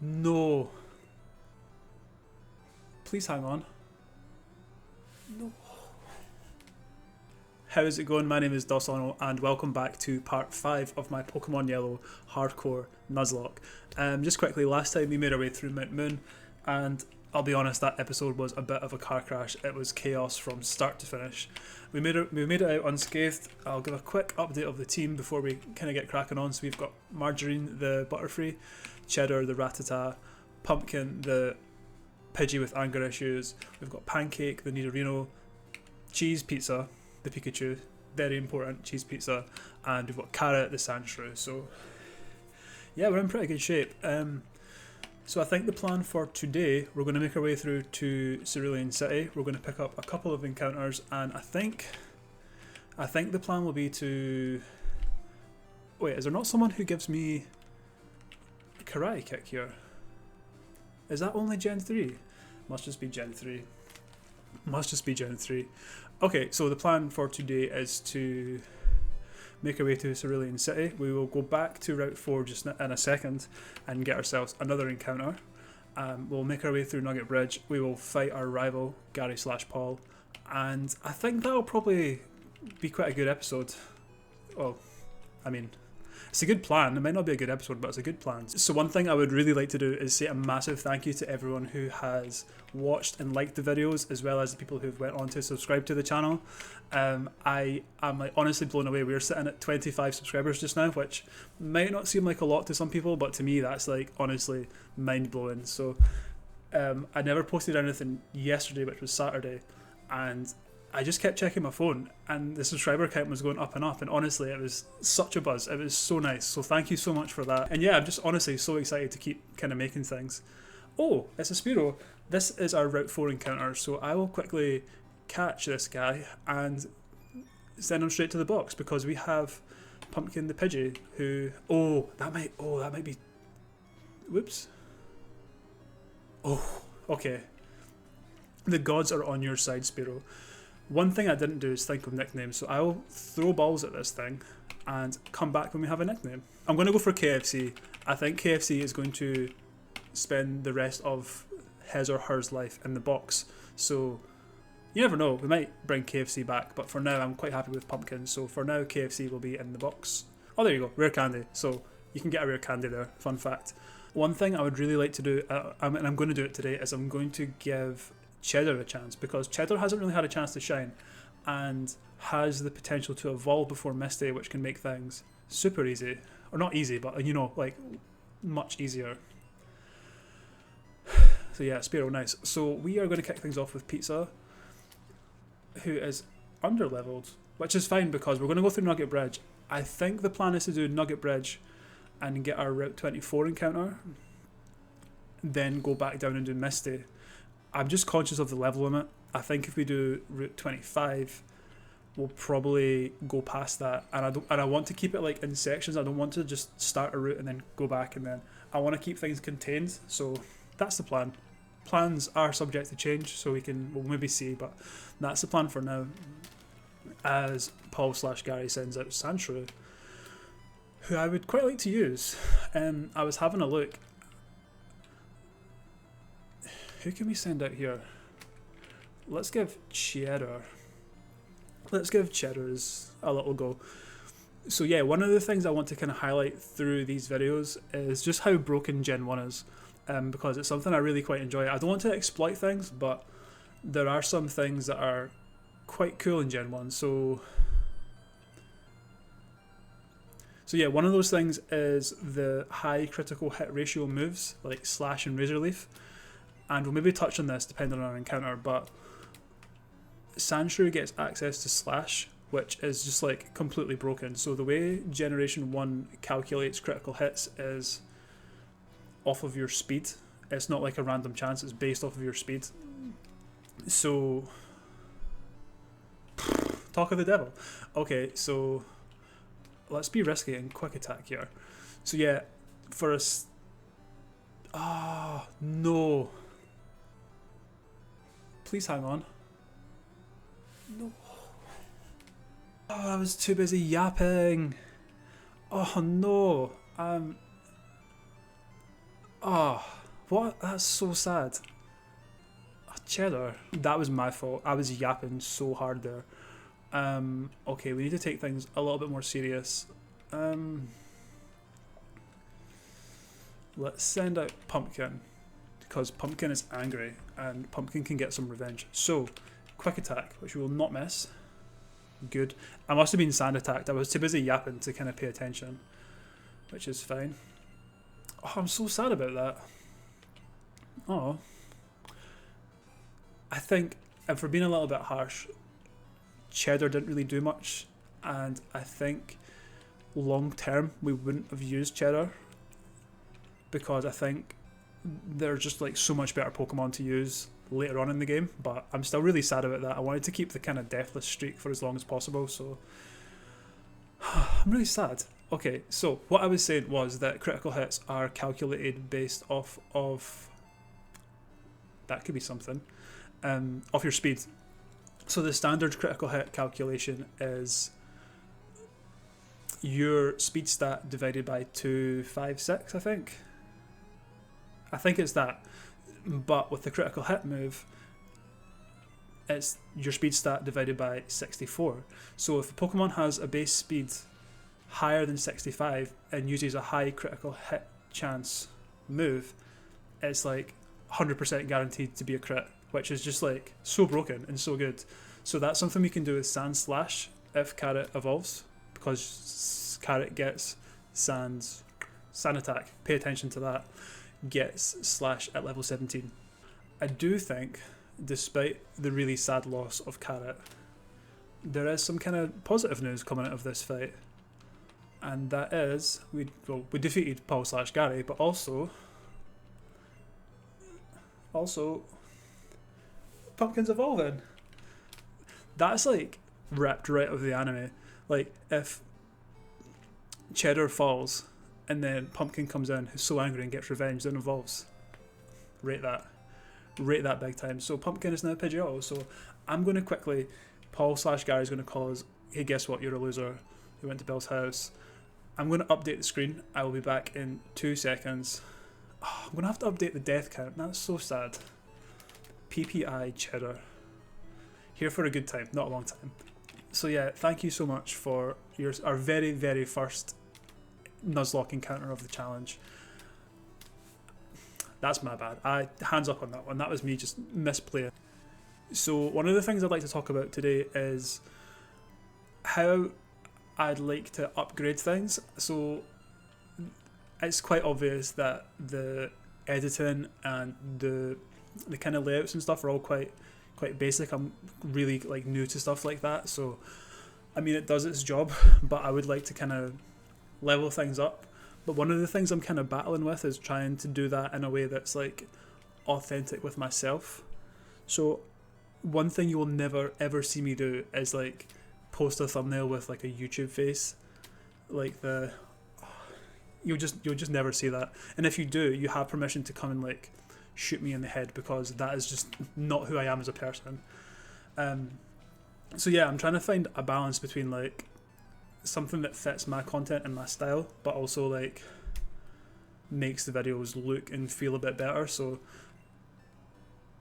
No. Please hang on. No. How is it going? My name is Dosono and welcome back to part 5 of my Pokemon Yellow Hardcore Nuzlocke. Just quickly, last time we made our way through Mount Moon, and I'll be honest, that episode was a bit of a car crash. It was chaos from start to finish. We made it out unscathed. I'll give a quick update of the team before we kind of get cracking on. So we've got Margarine, the Butterfree, Cheddar, the Rattata, Pumpkin, the Pidgey with anger issues. We've got Pancake, the Nidorino, Cheese Pizza, the Pikachu, very important, Cheese Pizza, and we've got Carrot, the Sandshrew. So yeah, we're in pretty good shape. So I think the plan for today, we're going to make our way through to Cerulean City. We're going to pick up a couple of encounters, and I think the plan will be to... Wait, is there not someone who gives me a Karate Kick here? Is that only Gen 3? Must just be Gen 3. Must just be Gen 3. Okay, so the plan for today is to make our way to Cerulean City. We will go back to Route 4 just in a second and get ourselves another encounter. We'll make our way through Nugget Bridge. We will fight our rival, Gary/Paul. And I think that'll probably be quite a good episode. Well, I mean, it's a good plan. It might not be a good episode, but it's a good plan. So one thing I would really like to do is say a massive thank you to everyone who has watched and liked the videos, as well as the people who've went on to subscribe to the channel. I am honestly blown away. We're sitting at 25 subscribers just now, which might not seem like a lot to some people, but to me that's honestly mind-blowing. So I never posted anything yesterday, which was Saturday, and I just kept checking my phone and the subscriber count was going up, and honestly it was such a buzz. It was so nice, so thank you so much for that. And yeah, I'm just honestly so excited to keep kind of making things. Oh, it's a Spearow. This is our Route 4 encounter, so I will quickly catch this guy and send him straight to the box, because we have Pumpkin the Pidgey who... that might be... Whoops. Oh, okay. The gods are on your side, Spearow. One thing I didn't do is think of nicknames, so I will throw balls at this thing and come back when we have a nickname. I'm going to go for KFC. I think KFC is going to spend the rest of his or her life in the box, so you never know, we might bring KFC back, but for now I'm quite happy with Pumpkin, so for now KFC will be in the box. Oh, there you go, rare candy, so you can get a rare candy there, fun fact. One thing I would really like to do, and I'm going to do it today, is I'm going to give Cheddar a chance, because Cheddar hasn't really had a chance to shine and has the potential to evolve before Misty, which can make things super easy, or not easy, but much easier. So yeah, Spearow, nice. So we are going to kick things off with Pizza, who is under-leveled, which is fine because we're going to go through Nugget Bridge. I think the plan is to do Nugget Bridge and get our Route 24 encounter, then go back down and do Misty. I'm just conscious of the level limit. I think if we do Route 25, we'll probably go past that, and I want to keep it like in sections. I don't want to just start a route and then go back, and then I want to keep things contained. So that's the plan. Plans are subject to change, so we'll maybe see, but that's the plan for now. As Paul/Gary sends out Sandshrew, who I would quite like to use. I was having a look. Who can we send out here? Let's give Cheddar. Let's give Cheddars a little go. So yeah, one of the things I want to kind of highlight through these videos is just how broken Gen 1 is. Because it's something I really quite enjoy. I don't want to exploit things, but there are some things that are quite cool in Gen 1. So yeah, one of those things is the high critical hit ratio moves, like Slash and Razor Leaf. And we'll maybe touch on this depending on our encounter, but Sandshrew gets access to Slash, which is just completely broken. So the way Generation 1 calculates critical hits is off of your speed. It's not like a random chance, it's based off of your speed. So talk of the devil. Okay, so let's be risky and quick attack here. So yeah, for us... no. Please hang on. No. I was too busy yapping. Oh no. Oh, what? That's so sad. Cheddar. That was my fault. I was yapping so hard there. Okay, we need to take things a little bit more serious. Let's send out Pumpkin, because Pumpkin is angry and Pumpkin can get some revenge. So, quick attack, which we will not miss. Good. I must have been sand attacked. I was too busy yapping to kind of pay attention, which is fine. Oh, I'm so sad about that. Oh. I think, if we're being a little bit harsh, Cheddar didn't really do much, and I think long term we wouldn't have used Cheddar, because I think they're just like so much better Pokemon to use later on in the game. But I'm still really sad about that. I wanted to keep the kind of deathless streak for as long as possible, so I'm really sad. Okay, so what I was saying was that critical hits are calculated based off of, that could be something, off your speed. So the standard critical hit calculation is your speed stat divided by 256, I think. I think it's that. But with the critical hit move, it's your speed stat divided by 64. So if a Pokemon has a base speed higher than 65 and uses a high critical hit chance move, it's like 100% guaranteed to be a crit, which is just like so broken and so good. So that's something we can do with Sand Slash if Carrot evolves, because Carrot gets Sand Attack. Pay attention to that. Gets Slash at level 17. I do think, despite the really sad loss of Carrot, there is some kind of positive news coming out of this fight, and that is we defeated Paul / Gary, but also Pumpkin's evolving. That's like ripped right out of the anime. Like if Cheddar falls and then Pumpkin comes in, who's so angry and gets revenge, then evolves. Rate that big time. So Pumpkin is now Pidgeotto. So I'm going to quickly, Paul / Gary's going to call us, hey, guess what, you're a loser. We went to Bill's house. I'm going to update the screen. I will be back in 2 seconds. Oh, I'm going to have to update the death count. That's so sad. PPI Cheddar. Here for a good time, not a long time. So yeah, thank you so much for our very, very first Nuzlocke encounter of the challenge. That's my bad. Hands up on that one. That was me just misplaying. So one of the things I'd like to talk about today is how I'd like to upgrade things. So it's quite obvious that the editing and the kind of layouts and stuff are all quite basic. I'm really like new to stuff like that, so I mean it does its job, but I would like to kind of level things up. But one of the things I'm kind of battling with is trying to do that in a way that's like authentic with myself. So one thing you will never ever see me do is like post a thumbnail with like a YouTube face, like you'll just never see that. And if you do, you have permission to come and like shoot me in the head, because that is just not who I am as a person. So yeah, I'm trying to find a balance between like something that fits my content and my style, but also like makes the videos look and feel a bit better. So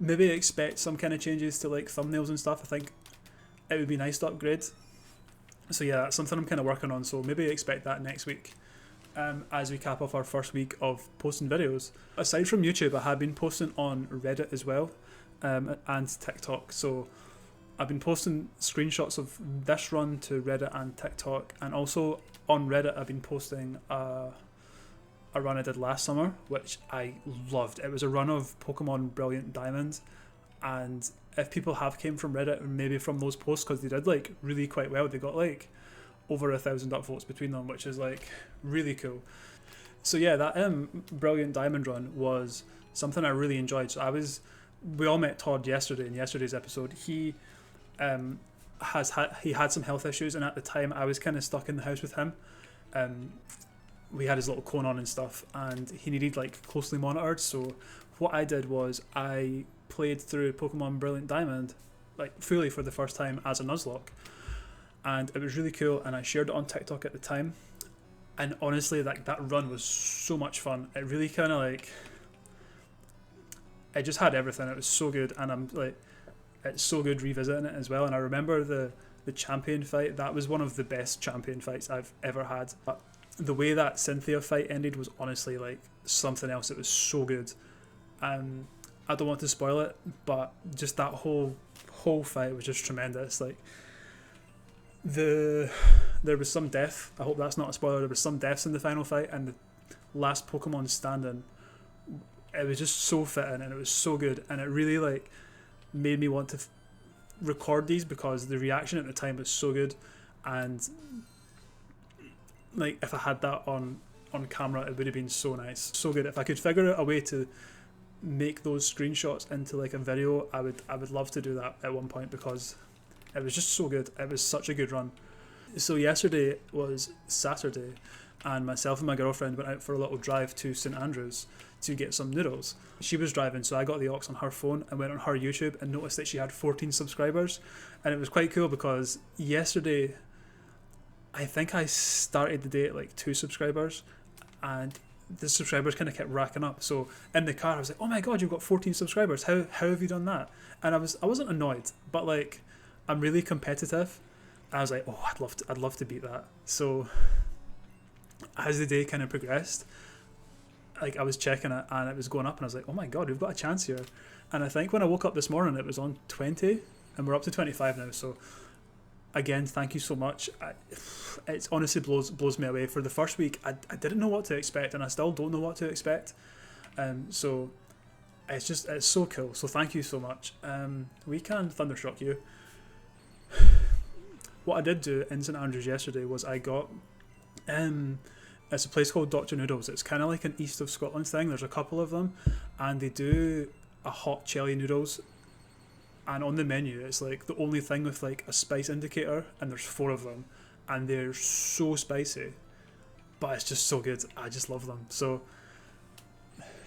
maybe expect some kind of changes to like thumbnails and stuff. I think it would be nice to upgrade. So yeah, that's something I'm kind of working on, so maybe expect that next week. As we cap off our first week of posting videos. Aside from YouTube, I have been posting on Reddit as well, and TikTok. So I've been posting screenshots of this run to Reddit and TikTok, and also on Reddit I've been posting a run I did last summer, which I loved. It was a run of Pokemon Brilliant Diamond, and if people have came from Reddit, maybe from those posts, because they did like really quite well, they got like over 1,000 upvotes between them, which is like really cool. So yeah, that Brilliant Diamond run was something I really enjoyed. So we all met Todd yesterday in yesterday's episode. He had some health issues, and at the time I was kind of stuck in the house with him. We had his little cone on and stuff, and he needed like closely monitored. So what I did was I played through Pokemon Brilliant Diamond like fully for the first time as a Nuzlocke, and it was really cool, and I shared it on TikTok at the time. And honestly, like that run was so much fun. It really kind of like it just had everything. It was so good, and I'm like, it's so good revisiting it as well. And I remember the champion fight. That was one of the best champion fights I've ever had. But the way that Cynthia fight ended was honestly like something else. It was so good. I don't want to spoil it, but just that whole fight was just tremendous. Like there was some death. I hope that's not a spoiler. There was some deaths in the final fight, and the last Pokemon standing. It was just so fitting, and it was so good, and it really like made me want to record these because the reaction at the time was so good, and like if I had that on camera, it would have been so nice, so good. If I could figure out a way to make those screenshots into like a video, I would love to do that at one point because it was just so good. It was such a good run. So yesterday was Saturday, and myself and my girlfriend went out for a little drive to St Andrews to get some noodles. She was driving, so I got the aux on her phone and went on her YouTube and noticed that she had 14 subscribers, and it was quite cool because yesterday I think I started the day at like 2 subscribers, and the subscribers kind of kept racking up. So in the car I was like, oh my god, you've got 14 subscribers, how have you done that? And I wasn't annoyed, but like I'm really competitive. I was like, oh, I'd love to beat that. So as the day kind of progressed, like I was checking it and it was going up, and I was like, oh my god, we've got a chance here. And I think when I woke up this morning it was on 20, and we're up to 25 now. So again, thank you so much. It honestly blows me away. For the first week I didn't know what to expect, and I still don't know what to expect. So it's so cool. So thank you so much. We can thundershock you. What I did do in St Andrews yesterday was I got it's a place called Dr. Noodles. It's kind of like an east of Scotland thing. There's a couple of them, and they do a hot chili noodles, and on the menu it's like the only thing with like a spice indicator, and there's 4 of them, and they're so spicy, but it's just so good. I just love them. So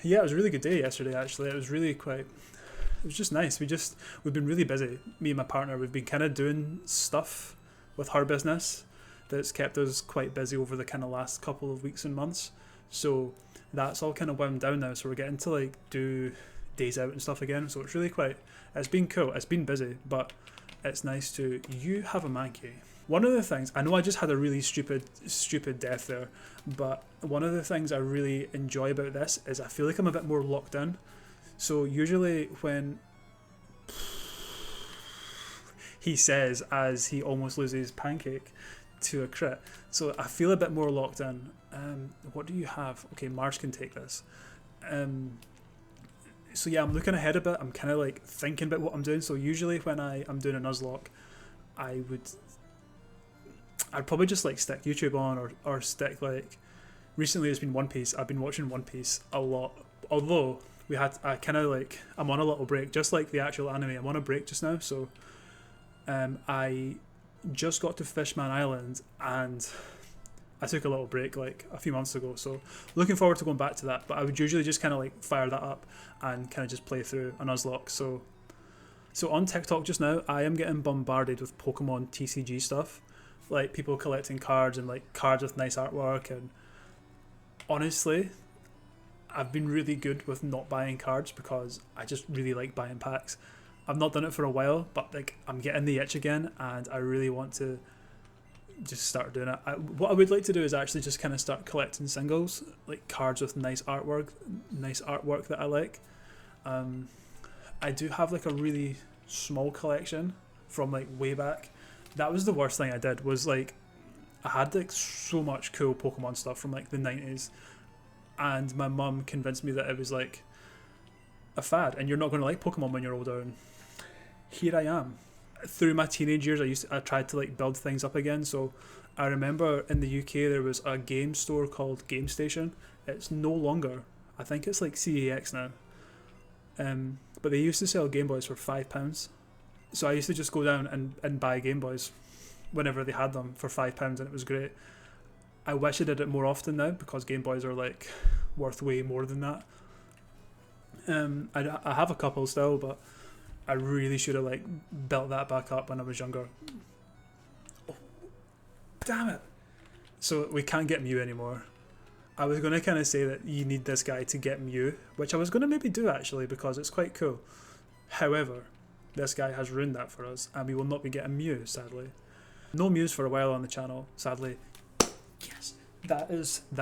yeah, it was a really good day yesterday actually. It was just nice. We've been really busy, me and my partner. We've been kind of doing stuff with her business that's kept us quite busy over the kind of last couple of weeks and months. So that's all kind of wound down now. So we're getting to like do days out and stuff again. So it's been cool. It's been busy, but it's nice to, you have a manky. One of the things, I know I just had a really stupid death there, but one of the things I really enjoy about this is I feel like I'm a bit more locked in. So usually when he says as he almost loses pancake to a crit, so I feel a bit more locked in. What do you have? Okay, Mars can take this. So yeah, I'm looking ahead a bit. I'm kind of like thinking about what I'm doing. So usually when I'm doing a nuzlocke, I'd probably just like stick YouTube on or stick like, recently it's been One Piece. I've been watching One Piece a lot, although I'm on a little break, just like the actual anime. I'm on a break just now. So I just got to Fishman Island, and I took a little break like a few months ago, so looking forward to going back to that. But I would usually just kind of like fire that up and kind of just play through a nuzlocke. So on TikTok just now, I am getting bombarded with Pokemon TCG stuff, like people collecting cards and like cards with nice artwork. And honestly, I've been really good with not buying cards because I just really like buying packs. I've not done it for a while, but like I'm getting the itch again, and I really want to just start doing it. What I would like to do is actually just kind of start collecting singles, like cards with nice artwork that I like. I do have like a really small collection from like way back. That was the worst thing I did, was like I had like so much cool Pokemon stuff from like the 90s, and my mum convinced me that it was like a fad and you're not going to like Pokemon when you're older. And here I am. Through my teenage years, I tried to like build things up again. So I remember in the UK there was a game store called Game Station. It's no longer. I think it's like CAX now. But they used to sell Game Boys for £5. So I used to just go down and buy Game Boys whenever they had them for £5, and it was great. I wish I did it more often now, because Game Boys are like worth way more than that. I have a couple still, but I really should have like built that back up when I was younger. Oh, damn it! So we can't get Mew anymore. I was going to kind of say that you need this guy to get Mew, which I was going to maybe do actually because it's quite cool. However, this guy has ruined that for us, and we will not be getting Mew, sadly. No Mews for a while on the channel, sadly. Yes, that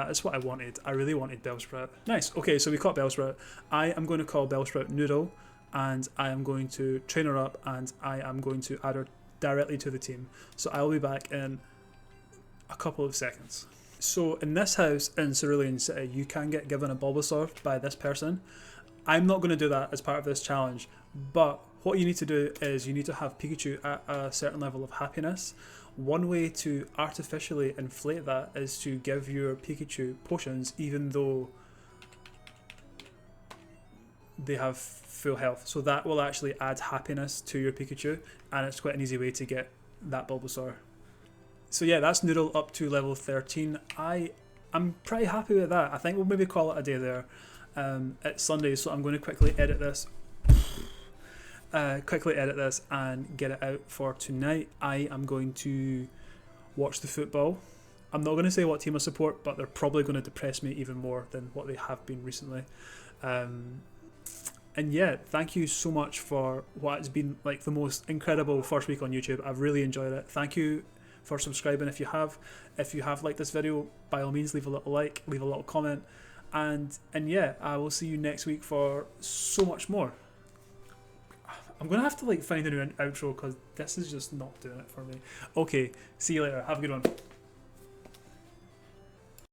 is what I wanted. I really wanted Bellsprout. Nice. Okay, so we caught Bellsprout. I am going to call Bellsprout Noodle, and I am going to train her up, and I am going to add her directly to the team. So I will be back in a couple of seconds. So in this house in Cerulean City, you can get given a Bulbasaur by this person. I'm not going to do that as part of this challenge, but what you need to do is you need to have Pikachu at a certain level of happiness. One way to artificially inflate that is to give your Pikachu potions even though they have full health. So that will actually add happiness to your Pikachu, and it's quite an easy way to get that Bulbasaur. So yeah, that's Noodle up to level 13. I'm pretty happy with that. I think we'll maybe call it a day there. It's Sunday, so I'm going to quickly edit this. And get it out for tonight. I am going to watch the football. I'm not going to say what team I support, but they're probably going to depress me even more than what they have been recently. And yeah, thank you so much for what has been like the most incredible first week on YouTube. I've really enjoyed it. Thank you for subscribing if you have. If you have liked this video, by all means leave a little like, leave a little comment, and yeah, I will see you next week for so much more. I'm gonna have to like find a new outro because this is just not doing it for me. Okay, see you later. Have a good one.